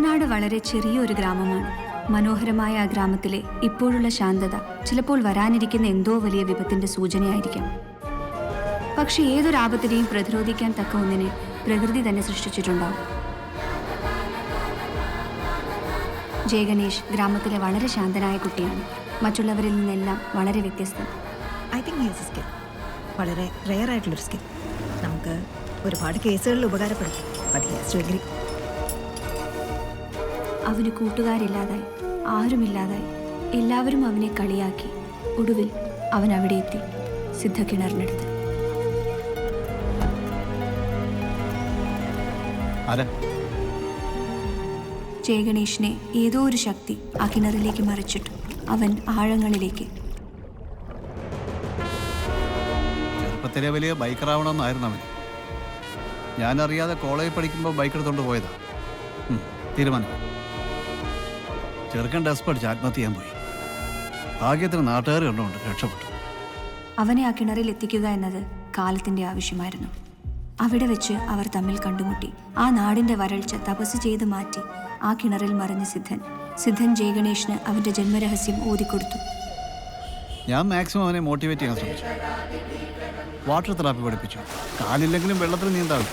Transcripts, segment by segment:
വടനാട് വളരെ ചെറിയൊരു ഗ്രാമമാണ്. മനോഹരമായ ആ ഗ്രാമത്തിലെ ഇപ്പോഴുള്ള ശാന്തത ചിലപ്പോൾ വരാനിരിക്കുന്ന എന്തോ വലിയ വിപത്തിന്റെ സൂചനയായിരിക്കാം. പക്ഷെ ഏതൊരാപത്തിനെയും പ്രതിരോധിക്കാൻ തക്ക ഒന്നിനെ പ്രകൃതി തന്നെ സൃഷ്ടിച്ചിട്ടുണ്ടാവും. ജയഗണേഷ് ഗ്രാമത്തിലെ വളരെ ശാന്തനായ കുട്ടിയാണ്. മറ്റുള്ളവരിൽ നിന്നെല്ലാം വളരെ വ്യത്യസ്തം. ഐ തിങ്ക് ഹീസ് സ്കിൽ വളരെ റെയർ ആയിട്ടുള്ളൊരു സ്കിൽ. നമുക്ക് ഒരുപാട് കേസുകളിൽ ഉപകാരപ്പെടുത്തും. അവന് കൂട്ടുകാരില്ലാതായി, ആരുമില്ലാതായി. എല്ലാവരും അവനെ കളിയാക്കി. ഒടുവിൽ അവൻ അവിടെ എത്തി, സിദ്ധ കിണറിനടുത്ത്. ജയഗണേഷിനെ ഏതോ ഒരു ശക്തി ആ കിണറിലേക്ക് മറിച്ചിട്ടു. അവൻ ആഴങ്ങളിലേക്ക്. ചെറുപ്പത്തിലെ വലിയ ബൈക്കറാവണമെന്നായിരുന്നു അവൻ. ഞാനറിയാതെ കോളേജിൽ പഠിക്കുമ്പോൾ ബൈക്ക് എടുത്തുകൊണ്ട് പോയതാ. തീരുമാനം. ചെറുക്കൻ ഡെസ്പ് അടിച്ച് ആത്മഹത്യ ചെയ്യാൻ പോയി. ഭാഗ്യത്തിന് നാട്ടുകാർ കണ്ടുകൊണ്ട് രക്ഷപ്പെട്ടു. അവനെ ആ കിണറിൽ എത്തിക്കുക എന്നത് കാലത്തിന്റെ ആവശ്യമായിരുന്നു. അവിടെ വെച്ച് അവർ തമ്മിൽ കണ്ടുമുട്ടി. ആ നാടിന്റെ വരൾച്ച തപസ് ചെയ്ത് മാറ്റി ആ കിണറിൽ മറിഞ്ഞ സിദ്ധൻ ജയഗണേഷിന് അവന്റെ ജന്മരഹസ്യം ഓതിക്കൊടുത്തു. ഞാൻ മാക്സിമം അവനെ മോട്ടിവേറ്റ് ചെയ്യാൻ ശ്രമിച്ചു. വാട്ടർ തെറാപ്പി പഠിപ്പിച്ചു. കാലില്ലെങ്കിലും വെള്ളത്തിൽ നീന്താവും.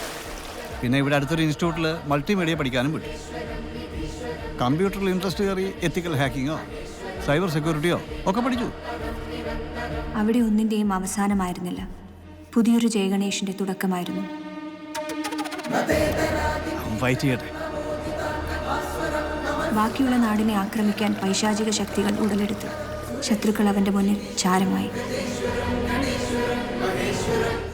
പിന്നെ ഇവിടെ അടുത്തൊരു ഇൻസ്റ്റിറ്റ്യൂട്ടിൽ മൾട്ടിമീഡിയ പഠിക്കാനും വിട്ടു. കമ്പ്യൂട്ടറിൽ ഇൻട്രസ്റ്റ് കയറി എത്തിക്കൽ ഹാക്കിങ്ങോ സൈബർ സെക്യൂരിറ്റിയോ ഒക്കെ പഠിച്ചു. അവിടെ ഒന്നിൻ്റെയും അവസാനമായിരുന്നില്ല. പുതിയൊരു ജയഗണേഷിന്റെ തുടക്കമായിരുന്നു. ഫൈറ്റ് ചെയ്യട്ടെ. ബാക്കിയുള്ള നാടിനെ ആക്രമിക്കാൻ പൈശാചിക ശക്തികൾ ഉടലെടുത്തു. ശത്രുക്കൾ അവന്റെ മുന്നിൽ ചാരമായി.